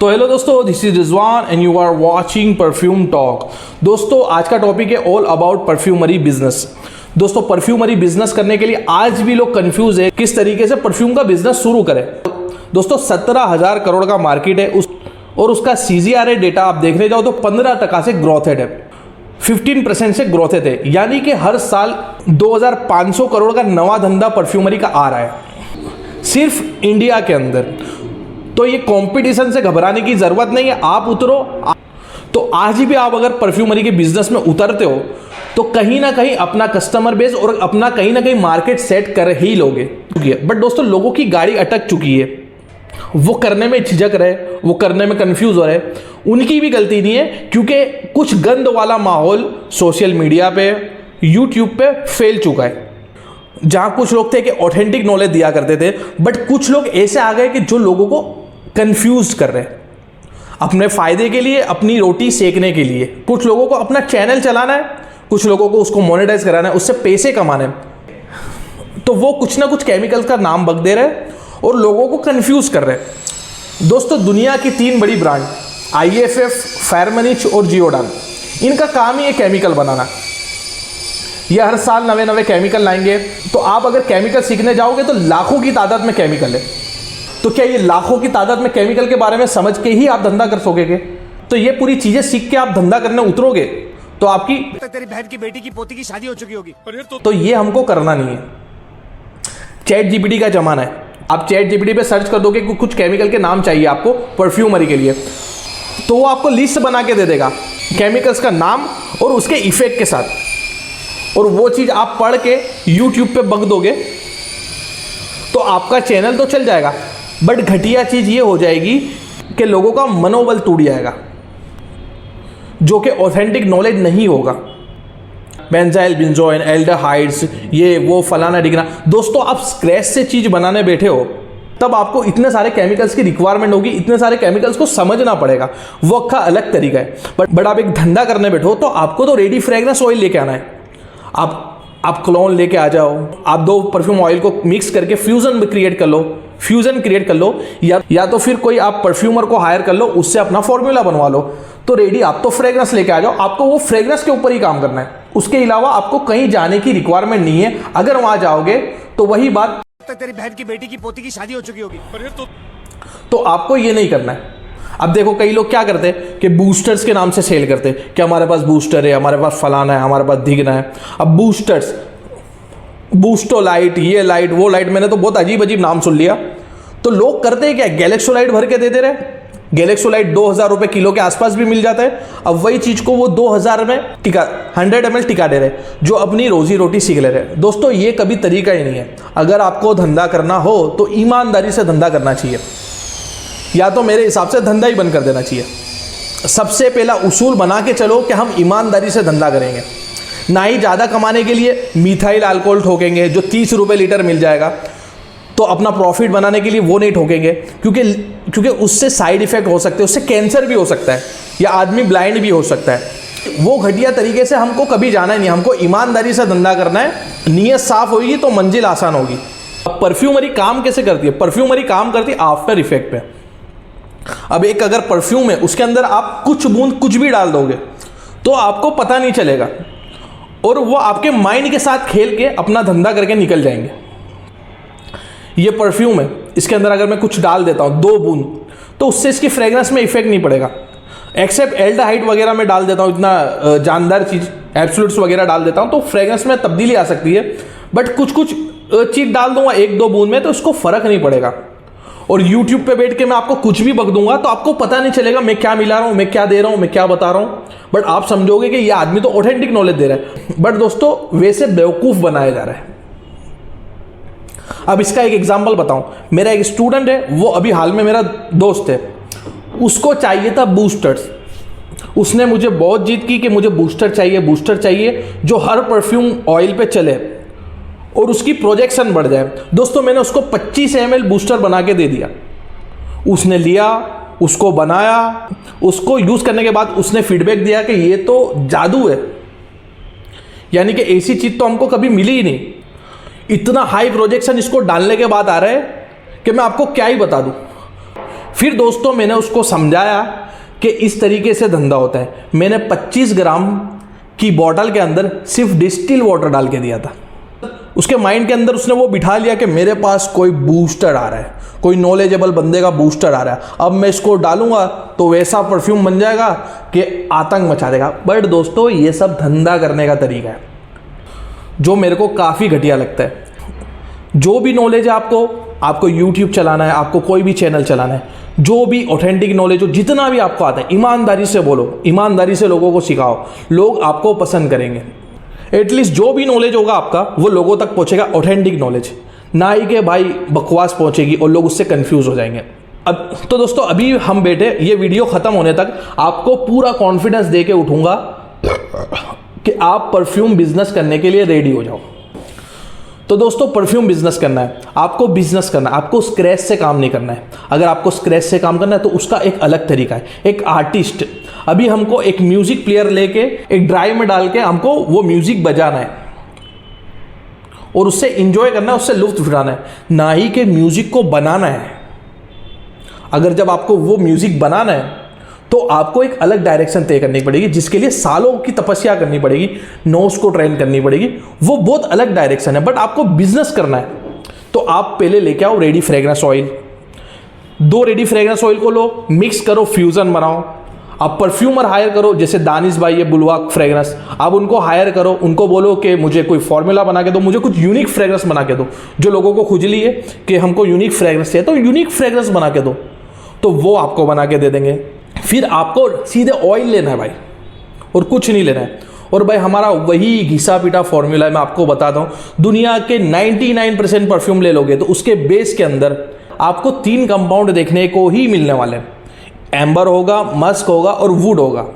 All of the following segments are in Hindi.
तो हेलो दोस्तों, this is Rizwan and you are watching perfume talk. दोस्तों आज का टॉपिक है ऑल अबाउट परफ्यूमरी बिजनेस। दोस्तों परफ्यूमरी बिजनेस करने के लिए आज भी लोग कंफ्यूज है किस तरीके से परफ्यूम का बिजनेस शुरू करें। दोस्तों 17,000 करोड़ का मार्केट है और उसका CGRA डेटा आप देखने जाओ तो 15% से ग्रोथेड है, 15% से ग्रोथेड है, यानी कि हर साल 2,500 करोड़ का नवा धंधा परफ्यूमरी का आ रहा है सिर्फ इंडिया के अंदर। तो ये कंपटीशन से घबराने की जरूरत नहीं है, आप उतरो। तो आज भी आप अगर परफ्यूमरी के बिजनेस में उतरते हो तो कहीं ना कहीं अपना कस्टमर बेस और अपना कहीं ना कहीं मार्केट सेट कर ही लोगे। बट दोस्तों लोगों की गाड़ी अटक चुकी है, वो करने में झिझक रहे, वो करने में कंफ्यूज हो रहे। उनकी भी गलती नहीं है, क्योंकि कुछ गंद वाला माहौल सोशल मीडिया पे, यूट्यूब पे फैल चुका है, जहां कुछ लोग थे कि ऑथेंटिक नॉलेज दिया करते थे, बट कुछ लोग ऐसे आ गए कि जो लोगों को कंफ्यूज कर रहे हैं अपने फायदे के लिए, अपनी रोटी सेकने के लिए। कुछ लोगों को अपना चैनल चलाना है, कुछ लोगों को उसको मोनेटाइज कराना है, उससे पैसे कमाने हैं। तो वो कुछ ना कुछ केमिकल्स का नाम बक दे रहे हैं और लोगों को कंफ्यूज कर रहे हैं। दोस्तों दुनिया की 3 बड़ी ब्रांड IFF, फेरमनिच और जियोडान, इनका काम ही है केमिकल बनाना। ये हर साल नवे केमिकल लाएंगे। तो आप अगर केमिकल सीखने जाओगे तो लाखों की तादाद में केमिकल है। तो क्या ये लाखों की तादाद में केमिकल के बारे में समझ के ही आप धंधा कर सकोगे? तो ये पूरी चीजें सीख के आप धंधा करने उतरोगे तो आपकी तेरी बहन की बेटी की पोती की शादी हो चुकी होगी। तो ये हमको करना नहीं है। चैट जीपीटी का जमाना है, आप चैट जीपीटी पे सर्च कर दोगे कि कुछ केमिकल के नाम चाहिए आपको परफ्यूमरी के लिए, तो वो आपको लिस्ट बना के दे देगा केमिकल्स का नाम और उसके इफेक्ट के साथ। और वो चीज़ आप पढ़ के यूट्यूब पे बक दोगे तो आपका चैनल तो चल जाएगा, बट घटिया चीज़ ये हो जाएगी कि लोगों का मनोबल टूट जाएगा, जो कि ऑथेंटिक नॉलेज नहीं होगा। बेंजाइल बेंजोइन, एल्डिहाइड्स, ये वो फलाना डिगना। दोस्तों आप स्क्रैच से चीज़ बनाने बैठे हो तब आपको इतने सारे केमिकल्स की रिक्वायरमेंट होगी, इतने सारे केमिकल्स को समझना पड़ेगा, वो का अलग तरीका है। बट आप एक धंधा करने बैठो तो आपको तो रेडी फ्रेग्रेंस ऑयल लेके आना है। आप क्लोन लेके आ जाओ, आप 2 परफ्यूम ऑयल को मिक्स करके फ्यूजन क्रिएट कर लो, या तो फिर कोई आप परफ्यूमर को हायर कर लो, उससे अपना फॉर्मूला बनवा लो। तो रेडी आप तो फ्रेग्रेंस लेके आ जाओ, आपको वो फ्रेग्रेंस के ऊपर ही काम करना है। उसके अलावा आपको कहीं जाने की रिक्वायरमेंट नहीं है। अगर वहां जाओगे तो वही बात, तेरी बहन की बेटी की पोती की शादी हो चुकी होगी। तो आपको ये नहीं करना है। अब देखो कई लोग क्या करते हैं कि बूस्टर्स के नाम से सेल करते हैं कि हमारे पास बूस्टर है, हमारे पास फलाना है, हमारे पास धिगना है। अब बूस्टर्स, बूस्टो लाइट, ये लाइट, वो लाइट, मैंने तो बहुत अजीब अजीब नाम सुन लिया। तो लोग करते हैं क्या, गैलेक्सोलाइट भर के दे दे रहे। गैलेक्सोलाइट 2,000 रुपये किलो के आसपास भी मिल जाता है। अब वही चीज़ को वो 2,000 में 100 ml टिका दे रहे, जो अपनी रोजी रोटी सीख ले रहे। दोस्तों ये कभी तरीका ही नहीं है। अगर आपको धंधा करना हो तो ईमानदारी से धंधा करना चाहिए, या तो मेरे हिसाब से धंधा ही बंद कर देना चाहिए। सबसे पहला उसूल बना के चलो कि हम ईमानदारी से धंधा करेंगे, ना ही ज़्यादा कमाने के लिए मिथाइल अल्कोहल ठोकेंगे जो 30 रुपये लीटर मिल जाएगा। तो अपना प्रॉफिट बनाने के लिए वो नहीं ठोकेंगे, क्योंकि उससे साइड इफेक्ट हो सकते हैं, उससे कैंसर भी हो सकता है या आदमी ब्लाइंड भी हो सकता है। वो घटिया तरीके से हमको कभी जाना ही नहीं। हमको ईमानदारी से धंधा करना है, नीयत साफ होगी तो मंजिल आसान होगी। अब परफ्यूमरी काम कैसे करती है? परफ्यूमरी काम करती है आफ्टर इफेक्ट पे। अब एक अगर परफ्यूम है, उसके अंदर आप कुछ बूंद कुछ भी डाल दोगे तो आपको पता नहीं चलेगा, और वो आपके माइंड के साथ खेल के अपना धंधा करके निकल जाएंगे। ये परफ्यूम है, इसके अंदर अगर मैं कुछ डाल देता हूँ 2 बूंद, तो उससे इसकी फ्रेग्रेंस में इफेक्ट नहीं पड़ेगा। एक्सेप्ट एल्डिहाइड वगैरह में डाल देता हूँ, इतना जानदार चीज़ एब्सोल्यूट्स वगैरह डाल देता हूँ तो फ्रेग्रेंस में तब्दीली आ सकती है। बट कुछ चीज़ डाल दूंगा 1-2 बूंद में तो उसको फ़र्क नहीं पड़ेगा। और यूट्यूब पे बैठ के मैं आपको कुछ भी बक दूंगा तो आपको पता नहीं चलेगा मैं क्या मिला रहा हूँ, मैं क्या दे रहा हूँ, मैं क्या बता रहा हूँ। बट आप समझोगे कि ये आदमी तो ऑथेंटिक नॉलेज दे रहा है। बट दोस्तों वैसे बेवकूफ़ बनाया जा रहा है। अब इसका एक एग्जांपल बताऊं। मेरा एक स्टूडेंट है, वो अभी हाल में मेरा दोस्त है, उसको चाहिए था बूस्टर्स। उसने मुझे बहुत जिद की कि मुझे बूस्टर चाहिए जो हर परफ्यूम ऑयल पे चले और उसकी प्रोजेक्शन बढ़ जाए। दोस्तों मैंने उसको 25 ml बूस्टर बना के दे दिया। उसने लिया, उसको बनाया, उसको यूज़ करने के बाद उसने फीडबैक दिया कि ये तो जादू है, यानी कि ऐसी चीज़ तो हमको कभी मिली ही नहीं। इतना हाई प्रोजेक्शन इसको डालने के बाद आ रहा है कि मैं आपको क्या ही बता दूं। फिर दोस्तों मैंने उसको समझाया कि इस तरीके से धंधा होता है। मैंने 25 ग्राम की बॉटल के अंदर सिर्फ डिस्टिल वाटर डाल के दिया था। उसके माइंड के अंदर उसने वो बिठा लिया कि मेरे पास कोई बूस्टर आ रहा है, कोई नॉलेजेबल बंदे का बूस्टर आ रहा है, अब मैं इसको डालूंगा तो वैसा परफ्यूम बन जाएगा कि आतंक मचा देगा। बट दोस्तों ये सब धंधा करने का तरीका है जो मेरे को काफ़ी घटिया लगता है। जो भी नॉलेज है आपको यूट्यूब चलाना है, आपको कोई भी चैनल चलाना है, जो भी ऑथेंटिक नॉलेज हो, जितना भी आपको आता है, ईमानदारी से बोलो, ईमानदारी से लोगों को सिखाओ, लोग आपको पसंद करेंगे। एटलीस्ट जो भी नॉलेज होगा आपका वो लोगों तक पहुंचेगा, ऑथेंटिक नॉलेज, ना ही कि भाई बकवास पहुंचेगी और लोग उससे कंफ्यूज हो जाएंगे। अब तो दोस्तों अभी हम बैठे, ये वीडियो ख़त्म होने तक आपको पूरा कॉन्फिडेंस दे के उठूंगा कि आप परफ्यूम बिजनेस करने के लिए रेडी हो जाओ। तो दोस्तों परफ्यूम बिजनेस करना है, आपको बिजनेस करना है, आपको स्क्रैच से काम नहीं करना है। अगर आपको स्क्रैच से काम करना है तो उसका एक अलग तरीका है। एक आर्टिस्ट, अभी हमको एक म्यूजिक प्लेयर लेके एक ड्राइव में डाल के हमको वो म्यूजिक बजाना है और उससे इंजॉय करना है, उससे लुत्फ उठाना है, ना ही कि म्यूजिक को बनाना है। अगर जब आपको वो म्यूजिक बनाना है तो आपको एक अलग डायरेक्शन तय करनी पड़ेगी, जिसके लिए सालों की तपस्या करनी पड़ेगी, नोज को ट्रेन करनी पड़ेगी, वो बहुत अलग डायरेक्शन है। बट आपको बिजनेस करना है तो आप पहले लेके आओ ready fragrance oil, 2 ready fragrance oil को लो, मिक्स करो, फ्यूजन बनाओ। आप परफ्यूमर हायर करो, जैसे दानिश भाई है बुलवाक फ्रेग्रेंस, आप उनको हायर करो, उनको बोलो कि मुझे कोई फॉर्मूला बना के दो, मुझे कुछ यूनिक फ्रेग्रेंस बना के दो। जो लोगों को खुजली है कि हमको यूनिक फ्रेग्रेंस चाहिए तो यूनिक फ्रेग्रेंस बना के दो, तो वो आपको बना के दे देंगे। फिर आपको सीधे ऑयल लेना है भाई, और कुछ नहीं लेना है। और भाई हमारा वही घिसा पीटा फॉर्मूला है, मैं आपको बताता हूँ। दुनिया के 99% परफ्यूम ले लोगे तो उसके बेस के अंदर आपको 3 कंपाउंड देखने को ही मिलने वाले हैं। एम्बर होगा, मस्क होगा और वुड होगा।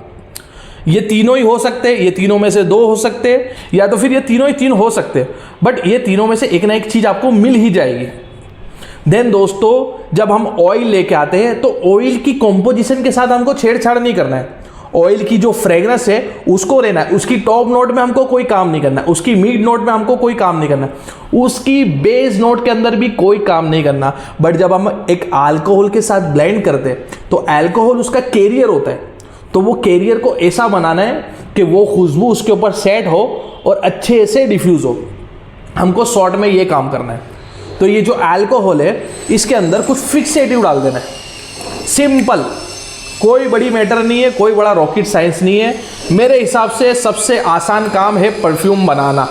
ये तीनों ही हो सकते हैं, ये तीनों में से 2 हो सकते हैं, या तो फिर ये तीनों ही 3 हो सकते हैं। बट ये तीनों में से एक ना एक चीज़ आपको मिल ही जाएगी। देन दोस्तों जब हम ऑयल लेके आते हैं तो ऑयल की कॉम्पोजिशन के साथ हमको छेड़छाड़ नहीं करना है। ऑयल की जो फ्रेग्रेंस है उसको लेना है, उसकी टॉप नोट में हमको कोई काम नहीं करना, उसकी मिड नोट में हमको कोई काम नहीं करना, उसकी बेस नोट के अंदर भी कोई काम नहीं करना। बट जब हम एक अल्कोहल के साथ ब्लेंड करते हैं तो अल्कोहल उसका कैरियर होता है, तो वो कैरियर को ऐसा बनाना है कि वो खुशबू उसके ऊपर सेट हो और अच्छे से डिफ्यूज़ हो। हमको शॉर्ट में ये काम करना है। तो ये जो अल्कोहल है इसके अंदर कुछ फिक्सेटिव डाल देना है, सिंपल, कोई बड़ी मैटर नहीं है, कोई बड़ा रॉकेट साइंस नहीं है। मेरे हिसाब से सबसे आसान काम है परफ्यूम बनाना,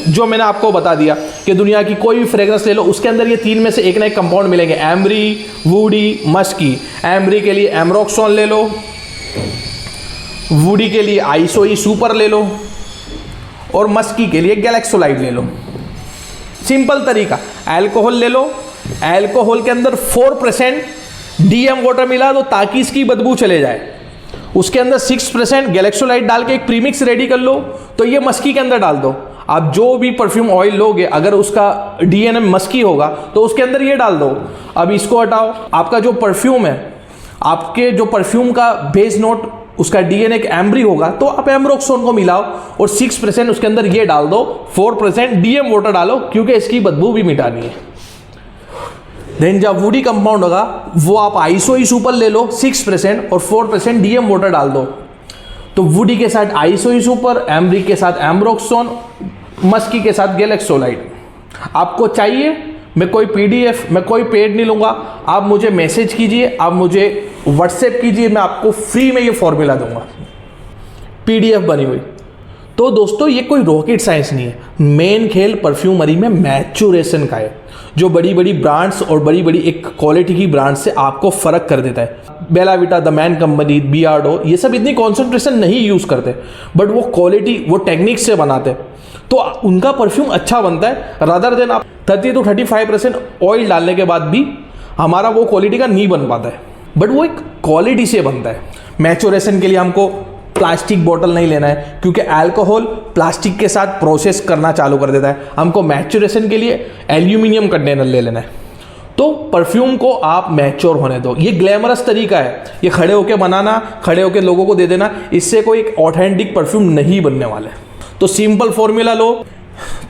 जो मैंने आपको बता दिया कि दुनिया की कोई भी फ्रेग्रेंस ले लो, उसके अंदर ये 3 में से एक ना एक कंपाउंड मिलेंगे, एम्बरी, वुडी, मस्की। एम्बरी के लिए एमरोक्सोन ले लो, वुडी के लिए आइसोई सुपर ले लो, और मस्की के लिए गैलेक्सोलाइड ले लो। सिंपल तरीका, अल्कोहल ले लो, अल्कोहल के अंदर 4% डीएम वाटर मिला दो ताकि इसकी बदबू चले जाए, उसके अंदर 6% गैलेक्सोलाइड डाल के एक प्रीमिक्स रेडी कर लो, तो ये मस्की के अंदर डाल दो। आप जो भी परफ्यूम ऑयल लोगे अगर उसका डीएनए मस्की होगा तो उसके अंदर ये डाल दो। अब इसको हटाओ, आपका जो परफ्यूम है, आपके जो परफ्यूम का बेस नोट उसका डीएनए एक एम्बरी होगा, तो आप एमरोक्सोन को मिलाओ और 6% उसके अंदर ये डाल दो, 4% डीएम वाटर डालो क्योंकि इसकी बदबू भी मिटानी है। देन जब वुडी कंपाउंड होगा वो आप आइसोई सुपर ले लो 6% और 4% डीएम वाटर डाल दो। तो वुडी के साथ आइसोई सुपर, एम्बरी के साथ एमरोक्सोन, मस्की के साथ गैलेक्सोलाइड। आपको चाहिए, मैं कोई पीडीएफ, मैं कोई पेड नहीं लूँगा, आप मुझे मैसेज कीजिए, आप मुझे व्हाट्सएप कीजिए, मैं आपको फ्री में ये फॉर्मूला दूंगा, पीडीएफ बनी हुई। तो दोस्तों ये कोई रॉकेट साइंस नहीं है। मेन खेल परफ्यूमरी में मैचुरेशन का है, जो बड़ी बड़ी ब्रांड्स और बड़ी बड़ी एक क्वालिटी की ब्रांड से आपको फ़र्क कर देता है। बेला विटा, द मैन कंपनी, बियार्डो, ये सब इतनी कॉन्सेंट्रेशन नहीं यूज़ करते, बट वो क्वालिटी, वो टेक्निक से बनाते, तो उनका परफ्यूम अच्छा बनता है। रादर देन आप 30 to 35% ऑयल डालने के बाद भी हमारा वो क्वालिटी का नहीं बन पाता है, बट वो एक क्वालिटी से बनता है। मैचुरेशन के लिए हमको प्लास्टिक बोतल नहीं लेना है क्योंकि अल्कोहल प्लास्टिक के साथ प्रोसेस करना चालू कर देता है। हमको मैचुरेशन के लिए एल्यूमिनियम कंटेनर ले लेना है। तो परफ्यूम को आप मैच्योर होने दो। ये ग्लैमरस तरीका है, ये खड़े होके बनाना, खड़े होके लोगों को दे देना, इससे कोई एक ऑथेंटिक परफ्यूम नहीं बनने वाला है। तो सिंपल फॉर्मूला लो,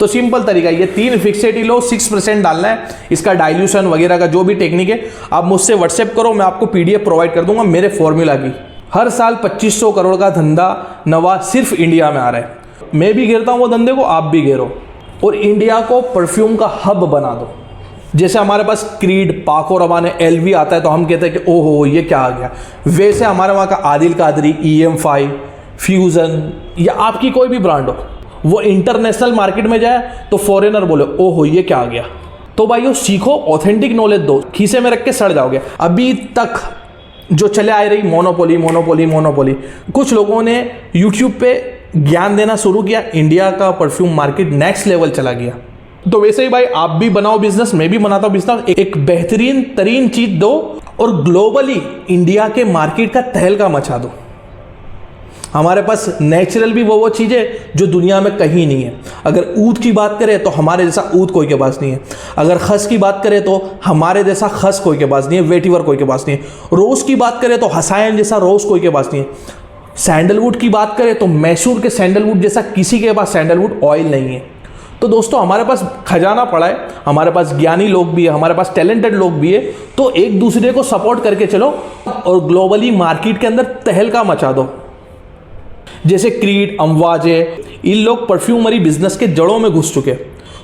तो सिंपल तरीका, ये 3 फिक्सेटी लो, 6% डालना है, इसका डाइल्यूशन वगैरह का जो भी टेक्निक है आप मुझसे व्हाट्सएप करो, मैं आपको PDF प्रोवाइड कर दूंगा मेरे फॉर्मूला की। हर साल 2500 करोड़ का धंधा नवा सिर्फ इंडिया में आ रहा है। मैं भी घेरता हूँ वो धंधे को, आप भी घेरो, और इंडिया को परफ्यूम का हब बना दो। जैसे हमारे पास क्रीड, पाको रबाने, LV आता है तो हम कहते हैं कि ओहो ये क्या आ गया, वैसे हमारे वहाँ का आदिल कादरी, EM5, फ्यूजन या आपकी कोई भी ब्रांड हो, वो इंटरनेशनल मार्केट में जाए तो फॉरेनर बोले ओहो ये क्या आ गया। तो भाइयों सीखो, ऑथेंटिक नॉलेज दो, खीसे में रख के सड़ जाओगे। अभी तक जो चले आ रही मोनोपोली मोनोपोली मोनोपोली, कुछ लोगों ने यूट्यूब पे ज्ञान देना शुरू किया, इंडिया का परफ्यूम मार्केट नेक्स्ट लेवल चला गया। तो वैसे ही भाई आप भी बनाओ बिजनेस, मैं भी बनाता हूँ बिजनेस, एक बेहतरीन तरीन चीज दो और ग्लोबली इंडिया के मार्केट का तहलका मचा दो। हमारे पास नेचुरल भी वो चीज़ें जो दुनिया में कहीं नहीं है। अगर ऊद की बात करें तो हमारे जैसा ऊद कोई के पास नहीं है। अगर खस की बात करें तो हमारे जैसा खस कोई के पास नहीं है। वेटिवर कोई के पास नहीं है। रोज़ की बात करें तो हसायन जैसा रोज़ कोई के पास नहीं है। सैंडलवुड की बात करें तो मैसूर के सैंडलवुड जैसा किसी के पास सैंडलवुड ऑयल नहीं है। तो दोस्तों हमारे पास खजाना पड़ा है, हमारे पास ज्ञानी लोग भी है, हमारे पास टैलेंटेड लोग भी है। तो एक दूसरे को सपोर्ट करके चलो और ग्लोबली मार्केट के अंदर तहलका मचा दो। जैसे क्रीड, अमवाजे, इन लोग परफ्यूमरी बिजनेस के जड़ों में घुस चुके।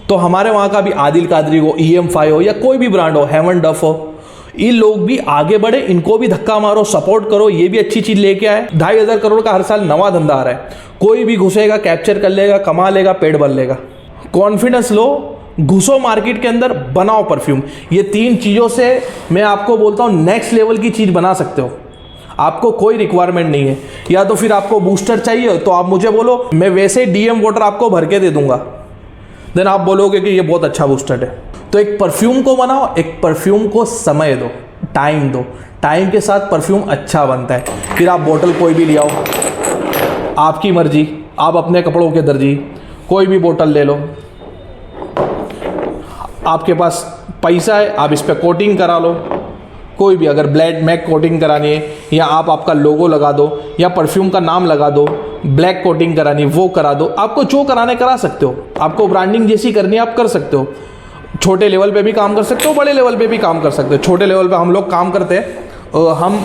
तो हमारे वहाँ का भी आदिल कादरी हो, EM5 हो या कोई भी ब्रांड हो, हेवन डफ हो, इन लोग भी आगे बढ़े, इनको भी धक्का मारो, सपोर्ट करो, ये भी अच्छी चीज़ लेके आए। 2500 करोड़ का हर साल नवा धंधा आ रहा है, कोई भी घुसेगा, कैप्चर कर लेगा, कमा लेगा, पेट भर लेगा। कॉन्फिडेंस लो, घुसो मार्केट के अंदर, बनाओ परफ्यूम। ये 3 चीज़ों से मैं आपको बोलता हूँ नेक्स्ट लेवल की चीज़ बना सकते हो। आपको कोई रिक्वायरमेंट नहीं है। या तो फिर आपको बूस्टर चाहिए तो आप मुझे बोलो, मैं वैसे DM वाटर आपको भर के दे दूंगा, देन आप बोलोगे कि ये बहुत अच्छा बूस्टर है। तो एक परफ्यूम को बनाओ, एक परफ्यूम को समय दो, टाइम दो, टाइम के साथ परफ्यूम अच्छा बनता है। फिर आप बोतल कोई भी ले आओ, आपकी मर्जी, आप अपने कपड़ों के दर्जी, कोई भी बोतल ले लो, आपके पास पैसा है आप इस पर कोटिंग करा लो, कोई भी, अगर ब्लैक मैक कोटिंग करानी है या आप आपका लोगो लगा दो या परफ्यूम का नाम लगा दो, ब्लैक कोटिंग करानी वो करा दो, आपको जो कराने करा सकते हो। आपको ब्रांडिंग जैसी करनी है आप कर सकते हो। छोटे लेवल पे भी काम कर सकते हो, बड़े लेवल पे भी काम कर सकते हो। छोटे लेवल पे हम लोग काम करते हैं, हम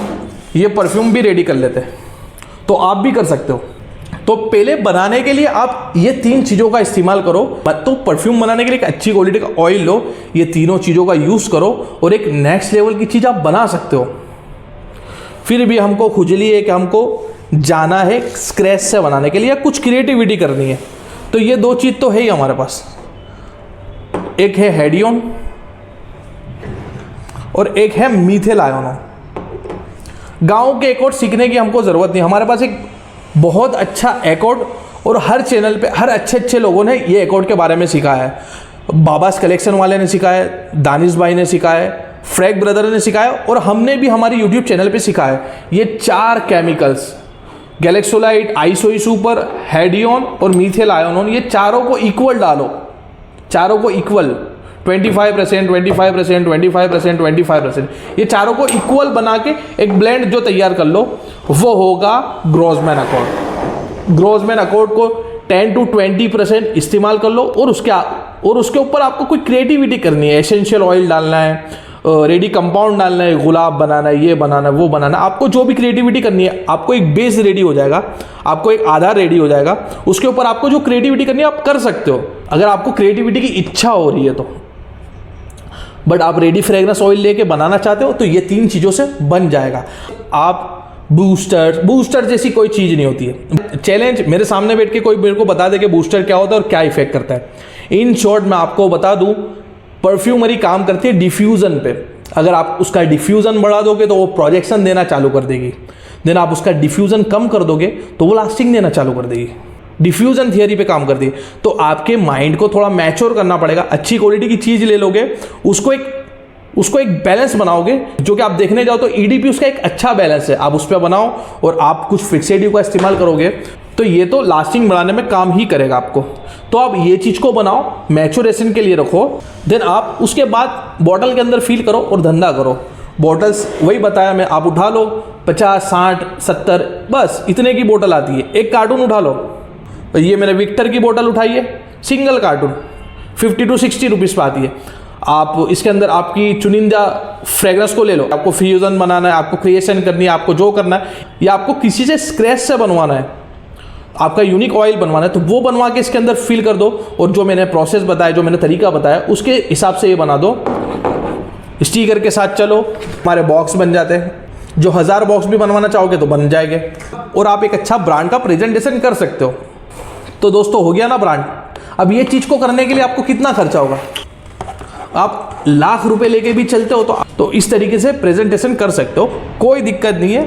ये परफ्यूम भी रेडी कर लेते हैं, तो आप भी कर सकते हो। तो पहले बनाने के लिए आप ये 3 चीज़ों का इस्तेमाल करो। तो परफ्यूम बनाने के लिए एक अच्छी क्वालिटी का ऑयल लो, ये तीनों चीज़ों का यूज़ करो और एक नेक्स्ट लेवल की चीज़ आप बना सकते हो। फिर भी हमको खुजली है कि हमको जाना है स्क्रैच से बनाने के लिए या कुछ क्रिएटिविटी करनी है, तो ये 2 चीज़ तो है ही हमारे पास। एक है हेडियोन और एक है मीथेल आयोनो। गाँव के एकॉर्ड सीखने की हमको ज़रूरत नहीं, हमारे पास एक बहुत अच्छा एकॉर्ड, और हर चैनल पे हर अच्छे लोगों ने ये एकॉर्ड के बारे में सिखाया है। बाबास कलेक्शन वाले ने सिखाया है, दानिश भाई ने सिखाया है, फ्रैग ब्रदर ने सिखाया और हमने भी हमारे यूट्यूब चैनल पे सिखाया है। ये 4 केमिकल्स, गैलेक्सोलाइट, आइसोई सुपर, हेडियोन और मीथेल आयोनोन, ये चारों को इक्वल डालो, चारों को इक्वल 25%, 25%, 25%, 25%, ये चारों को इक्वल बना के एक ब्लेंड जो तैयार कर लो, वो होगा ग्रोसमैन अकॉर्ड। ग्रोसमैन अकॉर्ड को 10 to 20% इस्तेमाल कर लो और उसके ऊपर आपको कोई क्रिएटिविटी करनी है। एसेंशियल ऑयल डालना है, रेडी कंपाउंड डालना है, गुलाब बनाना है, ये बनाना है, वो बनाना है, आपको जो भी क्रिएटिविटी करनी है, आपको एक बेस रेडी हो जाएगा, आपको एक आधार रेडी हो जाएगा, उसके ऊपर आपको जो क्रिएटिविटी करनी है आप कर सकते हो, अगर आपको क्रिएटिविटी की इच्छा हो रही है तो। बट आप रेडी फ्रेग्रेंस ऑयल लेके बनाना चाहते हो तो ये 3 चीज़ों से बन जाएगा। आप बूस्टर जैसी कोई चीज़ नहीं होती है। चैलेंज, मेरे सामने बैठ के कोई मेरे को बता दे कि बूस्टर क्या होता है और क्या इफेक्ट करता है। इन शॉर्ट मैं आपको बता दूं, परफ्यूमरी काम करती है डिफ्यूज़न पे। अगर आप उसका डिफ्यूज़न बढ़ा दोगे तो वो प्रोजेक्शन देना चालू कर देगी, देन आप उसका डिफ्यूज़न कम कर दोगे तो वो लास्टिंग देना चालू कर देगी। डिफ्यूज़न थियरी पे काम करती है। तो आपके माइंड को थोड़ा मैच्योर करना पड़ेगा। अच्छी क्वालिटी की चीज़ ले लोगे, उसको एक बैलेंस बनाओगे, जो कि आप देखने जाओ तो EDP उसका एक अच्छा बैलेंस है, आप उस पर बनाओ और आप कुछ फिक्सेटिव का इस्तेमाल करोगे तो ये तो लास्टिंग बढ़ाने में काम ही करेगा आपको। तो आप ये चीज़ को बनाओ, मैच्योरेशन के लिए रखो, देन आप उसके बाद बॉटल के अंदर फील करो और धंधा करो। बॉटल्स वही बताया मैं, आप उठा लो 50, 60, 70, बस इतने की बोतल आती है। एक कार्टून उठा लो, ये मैंने विक्टर की बोतल उठाई है, सिंगल कार्टून 50 to 60 रुपीज़ पर आती है। आप इसके अंदर आपकी चुनिंदा फ्रेग्रेंस को ले लो, आपको फ्यूजन बनाना है, आपको क्रिएशन करनी है, आपको जो करना है, या आपको किसी से स्क्रैच से बनवाना है, आपका यूनिक ऑयल बनवाना है, तो वो बनवा के इसके अंदर फिल कर दो और जो मैंने प्रोसेस बताया, जो मैंने तरीका बताया, उसके हिसाब से ये बना दो। स्टिकर के साथ चलो, हमारे बॉक्स बन जाते हैं। जो 1000 बॉक्स भी बनवाना चाहोगे तो बन जाएंगे और आप एक अच्छा ब्रांड का प्रेजेंटेशन कर सकते हो। तो दोस्तों हो गया ना ब्रांड। अब ये चीज़ को करने के लिए आपको कितना खर्चा होगा? आप लाख रुपए लेके भी चलते हो तो इस तरीके से प्रेजेंटेशन कर सकते हो। कोई दिक्कत नहीं है,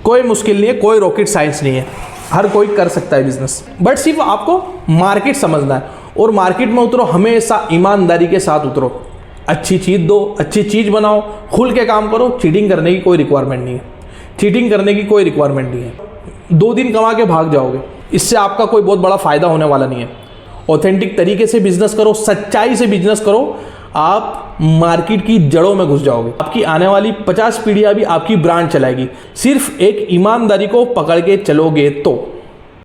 कोई मुश्किल नहीं है, कोई रॉकेट साइंस नहीं है, हर कोई कर सकता है बिजनेस। बट सिर्फ आपको मार्केट समझना है और मार्केट में उतरो, हमेशा ईमानदारी के साथ उतरो, अच्छी चीज़ दो, अच्छी चीज़ बनाओ, खुल के काम करो। चीटिंग करने की कोई रिक्वायरमेंट नहीं है, चीटिंग करने की कोई रिक्वायरमेंट नहीं है। 2 दिन कमा के भाग जाओगे, इससे आपका कोई बहुत बड़ा फायदा होने वाला नहीं है। ऑथेंटिक तरीके से बिजनेस करो, सच्चाई से बिजनेस करो, आप मार्केट की जड़ों में घुस जाओगे। आपकी आने वाली 50 पीढ़ियां भी आपकी ब्रांड चलाएगी, सिर्फ एक ईमानदारी को पकड़ के चलोगे तो।